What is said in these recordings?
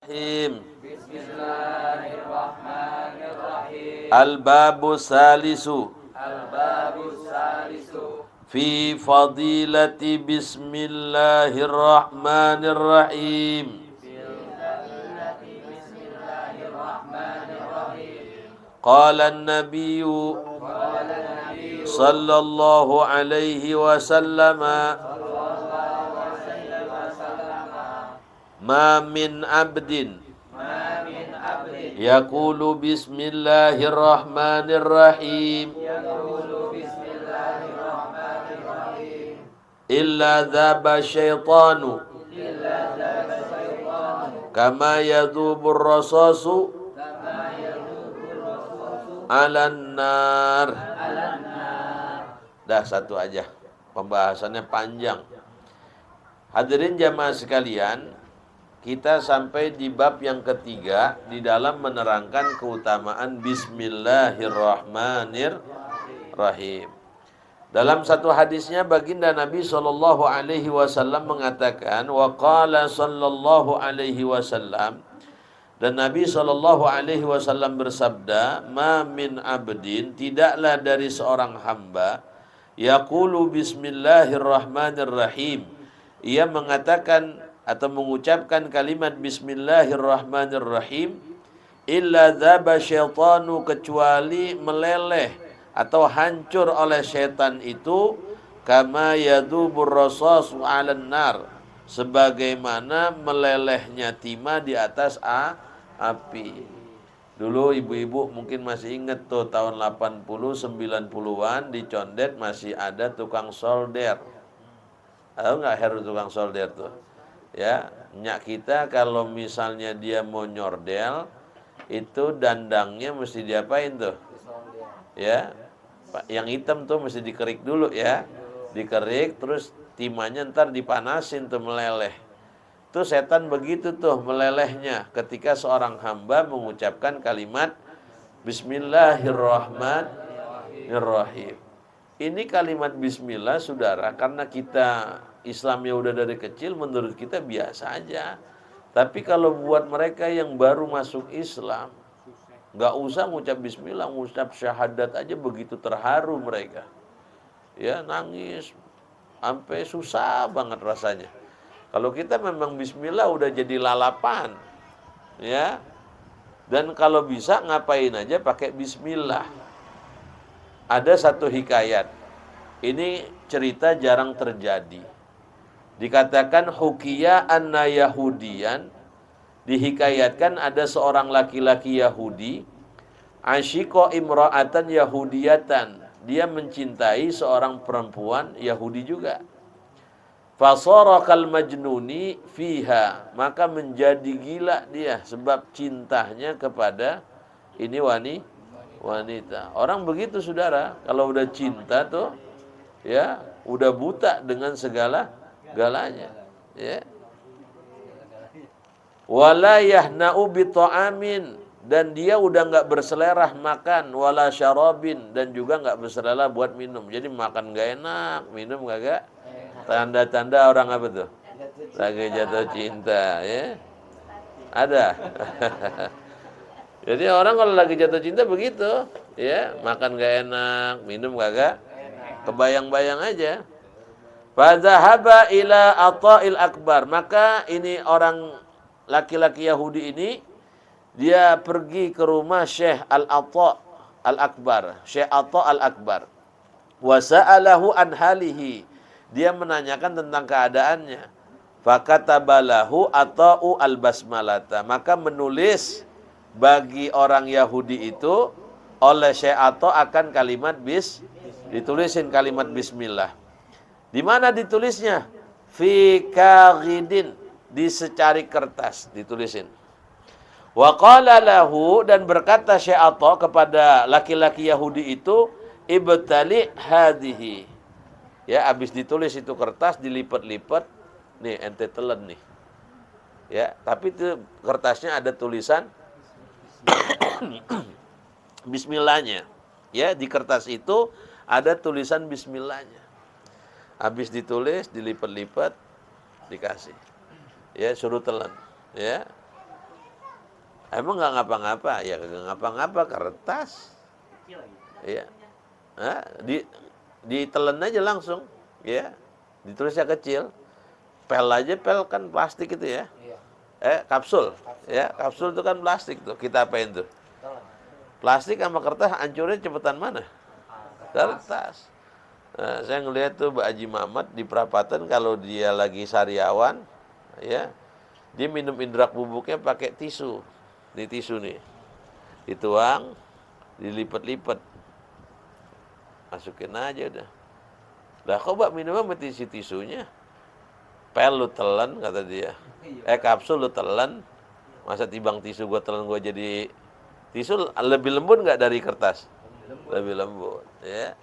Bismillahirrahmanirrahim. Al-babu salisu Al-babu salisu fi fadilati bismillahirrahmanirrahim. Bismillahirrahmanirrahim. Qala an-nabiyyu Qala an-nabiyyu sallallahu alaihi wasallam ma min abdin ma min abdin yaqulu bismillahirrahmanirrahim yaqulu bismillahirrahmanirrahim illa dhaba syaitanu illa dzaba syaitanu kama yadhubur rasasu kama yadhubur rasul ala nar. alan nar. Dah satu aja, pembahasannya panjang. Hadirin jamaah sekalian, kita sampai di bab yang ketiga di dalam menerangkan keutamaan Bismillahirrahmanirrahim. Dalam satu hadisnya baginda Nabi sallallahu alaihi wasallam mengatakan, wa qala sallallahu alaihi wasallam, dan Nabi sallallahu alaihi wasallam bersabda, ma min abdin, tidaklah dari seorang hamba, yaqulu bismillahirrahmanirrahim, ia mengatakan atau mengucapkan kalimat bismillahirrahmanirrahim, illa dzaba syaitanu, kecuali meleleh atau hancur oleh syaitan itu, kama yadubur rasasu 'alan nar, sebagaimana melelehnya timah di atas api. Dulu ibu-ibu mungkin masih ingat tuh, tahun 80 90-an di Condet masih ada tukang solder. Tahu nggak Heru tukang solder tuh? Ya, nyak kita kalau misalnya dia mau nyordel, itu dandangnya mesti diapain tuh? Ya, yang hitam tuh mesti dikerik dulu ya. Dikerik, terus timahnya ntar dipanasin tuh meleleh. Tuh setan begitu tuh melelehnya ketika seorang hamba mengucapkan kalimat Bismillahirrahmanirrahim. Ini kalimat bismillah, saudara, karena kita Islamnya udah dari kecil, menurut kita biasa aja. Tapi kalau buat mereka yang baru masuk Islam, nggak usah ngucap bismillah, ngucap syahadat aja begitu terharu mereka. Ya, nangis, sampai susah banget rasanya. Kalau kita memang bismillah udah jadi lalapan. Ya. Dan kalau bisa ngapain aja pakai bismillah. Ada satu hikayat. Ini cerita jarang terjadi. Dikatakan hukiya anna yahudiyan, dihikayatkan ada seorang laki-laki Yahudi, asyiko imra'atan yahudiyatan, dia mencintai seorang perempuan Yahudi juga. Fasara kal majnuni fiha, maka menjadi gila dia sebab cintanya kepada ini wanita. Orang begitu, saudara, kalau udah cinta tuh ya udah buta dengan galanya, ya. Wala yahna'u bi ta'amin, dan dia udah nggak berselera makan, wala syarabin, dan juga nggak berselera buat minum. Jadi makan nggak enak, minum kagak. Tanda-tanda orang apa tuh? Lagi jatuh cinta, ya. Ada. Jadi orang kalau lagi jatuh cinta begitu, ya, makan nggak enak, minum kagak. Kebayang-bayang aja. Fadzahaba ila Atha'il Akbar, maka ini orang laki-laki Yahudi ini, dia pergi ke rumah Syekh Al-Atha' Al-Akbar, Syekh Atha' Al-Akbar. Wa sa'alahu an halihi, dia menanyakan tentang keadaannya. Fakatabalahu Atha'u al-basmalata, maka menulis bagi orang Yahudi itu oleh Syekh Atha' akan kalimat ditulisin kalimat bismillah. Di mana ditulisnya? Fi kaghidin, di secari kertas ditulisin. Wa qala lahu, dan berkata Syekh Atha kepada laki-laki Yahudi itu, ibtali hadhihi. Ya, habis ditulis itu kertas, dilipat-lipat, nih ente telan nih. Ya, tapi itu kertasnya ada tulisan bismillahnya. Ya, di kertas itu ada tulisan bismillahnya. Habis ditulis, dilipat-lipat, dikasih. Ya, suruh telan. Ya. Emang nggak ngapa-ngapa? Ya nggak ngapa-ngapa, kertas. Iya. Nah, ditelan aja langsung, ya. Ditulisnya kecil. Pel aja, pel kan plastik itu ya. Kapsul. Ya, kapsul itu kan plastik tuh. Kita apain tuh? Plastik sama kertas hancurnya cepetan mana? Kertas. Nah, saya ngelihat tuh Mbak Haji Mamat di perapatan kalau dia lagi sariawan, ya, dia minum indrak bubuknya pakai tisu. Ini tisu nih, dituang, dilipat-lipat, masukin aja udah. Lah kok Mbak minumnya sama tisunya? Pel lu telan kata dia. Kapsul lu telan, masa tibang tisu gua telan gua jadi tisu lebih lembut nggak dari kertas? Lebih lembut, ya.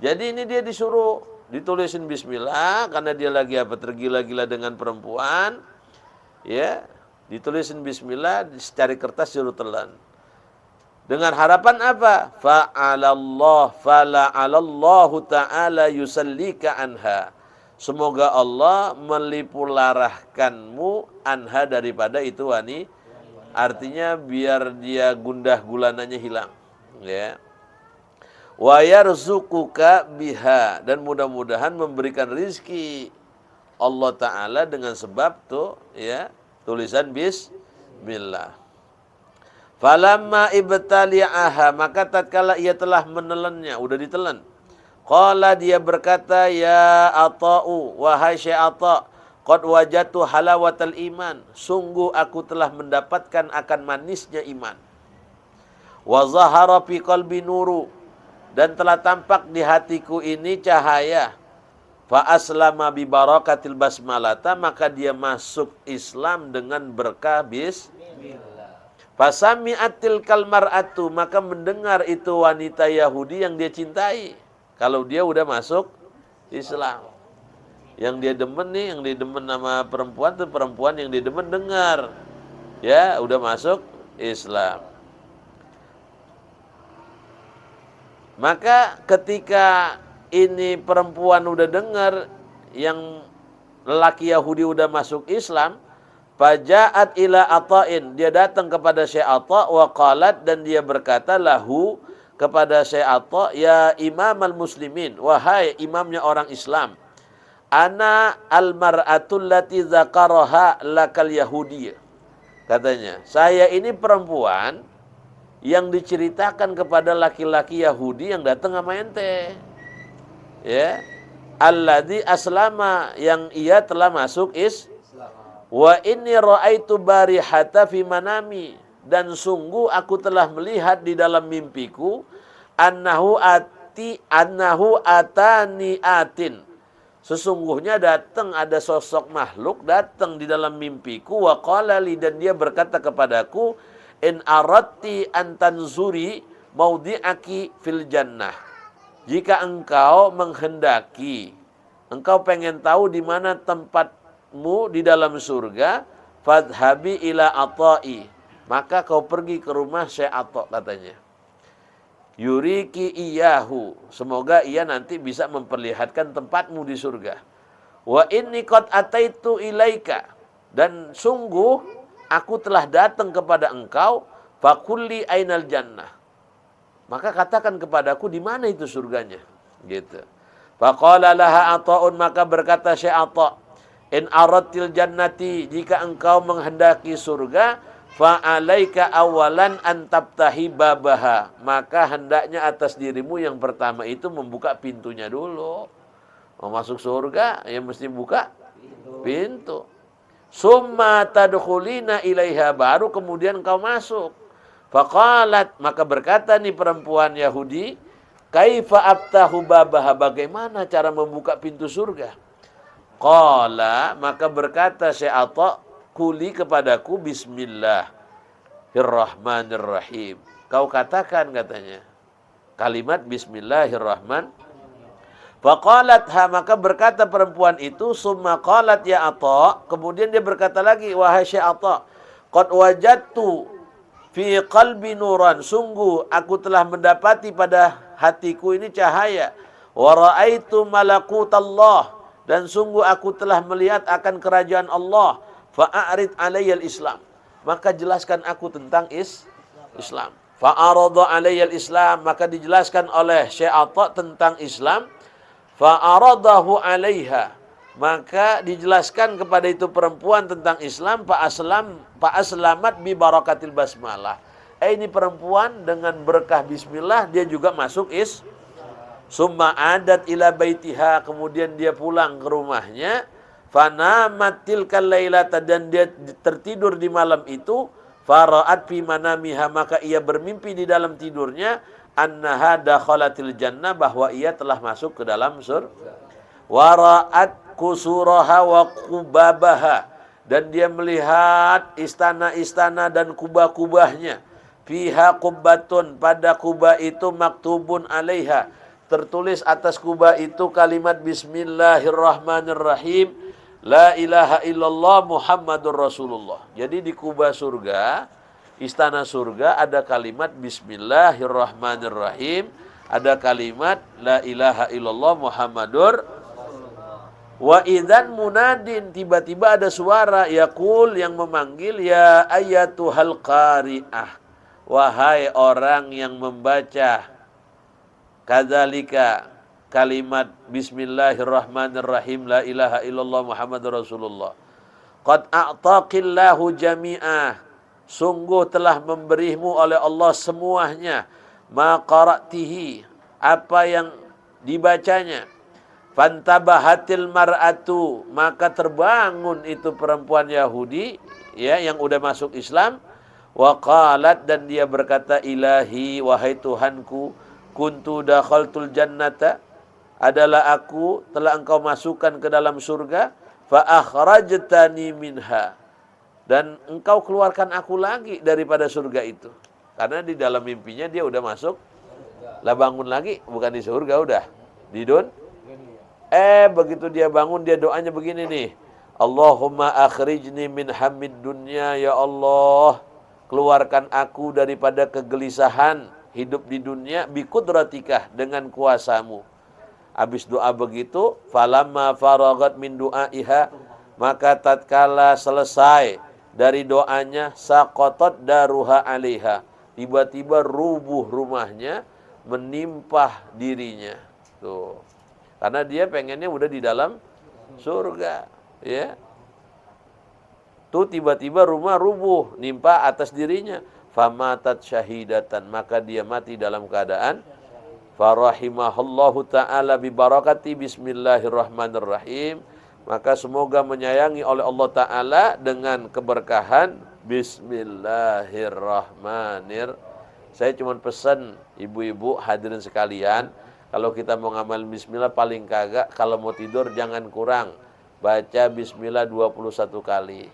Jadi ini dia disuruh ditulisin bismillah karena dia lagi tergila-gila dengan perempuan, ya. Ditulisin bismillah, cari kertas suruh telan. Dengan harapan apa? Fala'alallahu ta'ala yusallika anha. Semoga Allah melipularahkanmu anha daripada itu wanita. Artinya biar dia gundah gulananya hilang, ya. Wa yarzuquka biha, dan mudah-mudahan memberikan rizki Allah Ta'ala dengan sebab tuh, ya, tulisan bismillah. Falamma ibtali'aha, maka tatkala ia telah menelannya, udah ditelan. Qala, dia berkata, ya Ata'u, wahai Syekh Ata', qad wajadtu halawatal iman, sungguh aku telah mendapatkan akan manisnya iman. Wa zahara fi qalbi nuru, dan telah tampak di hatiku ini cahaya. Fa aslama bi barakatil basmalata, maka dia masuk Islam dengan berkah bismillah. Fasami'atil kalmar'atu, maka mendengar itu wanita Yahudi yang dia cintai. Kalau dia udah masuk Islam. Yang dia demen nih, yang dia demen sama perempuan tuh perempuan yang dia demen dengar. Ya, udah masuk Islam. Maka ketika ini perempuan udah dengar yang lelaki Yahudi udah masuk Islam, faja'at ila Ata'in, dia datang kepada Syekh Ata' wa qalat, dan dia berkata lahu kepada Syekh Ata', ya imamal muslimin, wahai imamnya orang Islam, ana almar'atul lati dzakaraha lakal yahudi. Katanya, saya ini perempuan yang diceritakan kepada laki-laki Yahudi yang datang sama ente. Ya. Alladzi aslama, yang ia telah masuk Islam. Wa inni ra'aitu barihata fi manami, dan sungguh aku telah melihat di dalam mimpiku annahu atani atin. Sesungguhnya datang ada sosok makhluk datang di dalam mimpiku, wa qala li, dan dia berkata kepadaku, in aradti an tanzuri maudhi'aki fil jannah. Jika engkau menghendaki, engkau pengen tahu di mana tempatmu di dalam surga, fadhhabi ila Ata'i, maka kau pergi ke rumah Syekh Ata', katanya. Yuriki iyahu, semoga ia nanti bisa memperlihatkan tempatmu di surga. Wa inni qad ataitu ilaika, dan sungguh aku telah datang kepada engkau, fakulli ainal jannah, maka katakan kepadaku di mana itu surganya, gitu. Faqala laha Ata'un, maka berkata Syekh Ata', in aradtil jannati, jika engkau menghendaki surga, fa alaika awalan an tabtahi babaha, maka hendaknya atas dirimu yang pertama itu membuka pintunya dulu. Mau masuk surga ya mesti buka pintu. Summa tadkhulina ilaiha, baru kemudian kau masuk. Faqalat, maka berkata nih perempuan Yahudi, kaifa aftahu babaha, bagaimana cara membuka pintu surga? Qala, maka berkata Syekh Ata', kuli kepadaku bismillahirrahmanirrahim. Kau katakan, katanya, kalimat bismillahirrahmanirrahim. Faqalat ha, maka berkata perempuan itu, summa qalat ya Ata', kemudian dia berkata lagi, wahai Syekh Ata', qad wajadtu fi qalbi nuran, sungguh aku telah mendapati pada hatiku ini cahaya. Wa ra'aitu malakutallah, dan sungguh aku telah melihat akan kerajaan Allah. Fa'arid alayyal Islam, maka jelaskan aku tentang Islam. Fa'arada alayyal Islam, maka dijelaskan oleh Syekh Atha tentang Islam. Fa'aradahu alaiha, maka dijelaskan kepada itu perempuan tentang Islam. Fa'aslamat bi barakatil basmalah. Ini perempuan dengan berkah bismillah dia juga masuk Summa adat ila baitiha, kemudian dia pulang ke rumahnya. Fanamat tilkal lailata, dan dia tertidur di malam itu. Fara'at fi manamiha, maka ia bermimpi di dalam tidurnya. Annaha dakhalatil jannah, bahwa ia telah masuk ke dalam surga. Wara'at kusuraha wa kubabaha, dan dia melihat istana-istana dan kubah-kubahnya. Fiha kubbatun, pada kubah itu maktubun alaiha, tertulis atas kubah itu kalimat Bismillahirrahmanirrahim, La ilaha illallah Muhammadur Rasulullah. Jadi di kubah surga, istana surga, ada kalimat Bismillahirrahmanirrahim, ada kalimat La ilaha illallah Muhammadur. Wa idzan munadin, tiba-tiba ada suara yaqul, yang memanggil, ya ayyatuhal qari'ah, wahai orang yang membaca kadzalika kalimat Bismillahirrahmanirrahim, La ilaha illallah Muhammadur Rasulullah. Qad a'taqillahu jami'ah, sungguh telah memberimu oleh Allah semuanya. Ma qara'tihi, apa yang dibacanya. Fantabahatil mar'atu, maka terbangun itu perempuan Yahudi, ya, yang udah masuk Islam. Wa qalat, dan dia berkata, Ilahi, wahai Tuhanku, kuntu dakhaltul jannata, adalah aku telah engkau masukkan ke dalam surga. Fa akhrajtani minha, dan engkau keluarkan aku lagi daripada surga itu. Karena di dalam mimpinya dia udah masuk, lah bangun lagi, bukan di surga, udah di begitu dia bangun, dia doanya begini nih, Allahumma akhrijni min hamid dunya, ya Allah, keluarkan aku daripada kegelisahan hidup di dunia, bikudratikah, dengan kuasamu. Habis doa begitu, falamma faragat min du'aiha, maka tatkala selesai dari doanya, saqatat daruha alaiha, tiba-tiba rubuh rumahnya, menimpa dirinya. Tuh. Karena dia pengennya udah di dalam surga, ya. Tuh tiba-tiba rumah rubuh, nimpa atas dirinya. Famatat syahidatan, maka dia mati dalam keadaan farahimahallahu ta'ala bibarakati bismillahirrahmanirrahim, maka semoga menyayangi oleh Allah Ta'ala dengan keberkahan bismillahirrahmanirrahim. Saya cuma pesan ibu-ibu hadirin sekalian, kalau kita mau ngamal bismillah paling kagak kalau mau tidur jangan kurang baca bismillah 21 kali.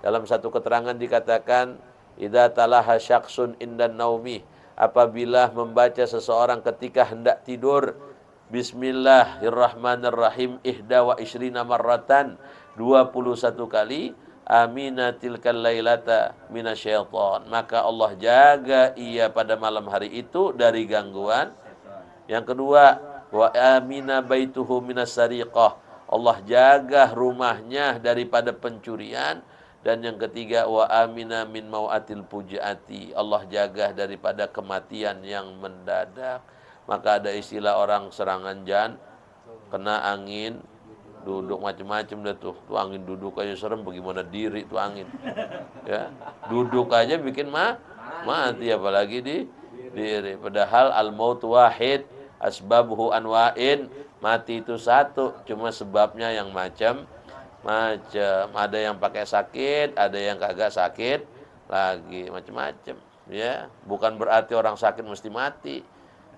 Dalam satu keterangan dikatakan, idza talaha syakhsun indan naumi, apabila membaca seseorang ketika hendak tidur Bismillahirrahmanirrahim ihda wa ishrina marratan, 21 kali, aminatil lailata minasyaitan, maka Allah jaga ia pada malam hari itu dari gangguan. Yang kedua, wa amina baituhu minas sariqah, Allah jaga rumahnya daripada pencurian. Dan yang ketiga, wa amina min mau'atil pujaati, Allah jaga daripada kematian yang mendadak. Maka ada istilah orang serangan jan, kena angin, duduk macam-macam dah tuh. Tuh angin duduk aja serem, bagaimana diri tuh angin. Ya, duduk aja bikin mati, apalagi di diri. Padahal al-maut wahid, asbabuhu anwa'in, mati itu satu, cuma sebabnya yang macam. Ada yang pakai sakit, ada yang kagak sakit lagi, macam-macam, ya. Bukan berarti orang sakit mesti mati,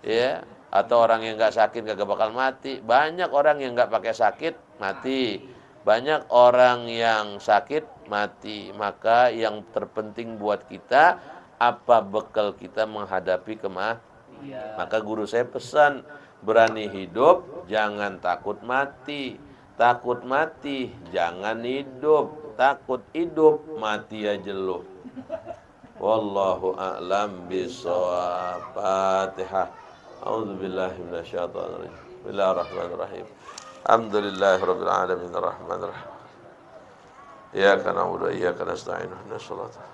ya, atau orang yang nggak sakit kagak bakal mati. Banyak orang yang nggak pakai sakit mati, banyak orang yang sakit mati. Maka yang terpenting buat kita, apa bekal kita menghadapi kematian. Maka guru saya pesan, berani hidup, jangan takut mati. Takut mati, jangan hidup. Takut hidup, mati aja lu. Wallahu a'lam bishawab. Fatihah. A'udzubillahi minasyaitonir rajim. Bismillahirrahmanirrahim. Alhamdulillahirabbil alamin arrahmanirrahim. Iyyaka na'budu wa iyyaka nasta'in. Ihdinas siratal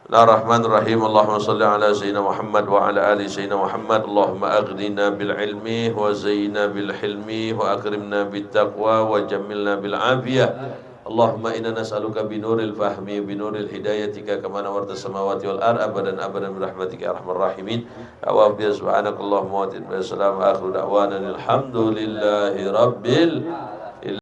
Bismillahirrahmanirrahim. Allahumma salli ala sayyidina Muhammad wa ala ali sayyidina Muhammad. Allahumma aghnina bil ilmi wa zayyina bil hilmi wa akrimna bit taqwa wa jammilna bil afiyah. Allahumma inna nas'aluka binuril fahmi binuril hidayatika kama nawarta samawati wal ard abadan abadan birahmatika ya arhamar rahimin. Wa bi subhanakallahumma wa bihamdika. Assalamu akhiru da'wana alhamdulillahi rabbil